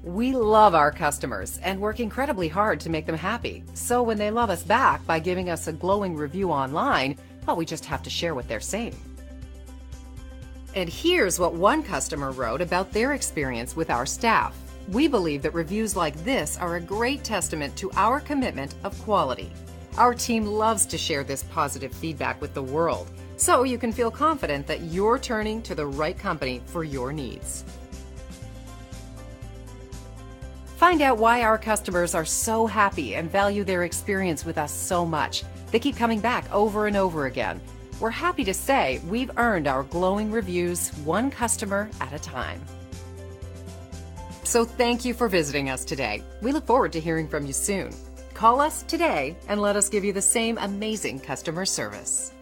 We love our customers and work incredibly hard to make them happy. So when they love us back by giving us a glowing review online, well, we just have to share what they're saying. And here's what one customer wrote about their experience with our staff. We believe that reviews like this are a great testament to our commitment of quality. Our team loves to share this positive feedback with the world, so you can feel confident that you're turning to the right company for your needs. Find out why our customers are so happy and value their experience with us so much. They keep coming back over and over again. We're happy to say we've earned our glowing reviews one customer at a time. So thank you for visiting us today. We look forward to hearing from you soon. Call us today and let us give you the same amazing customer service.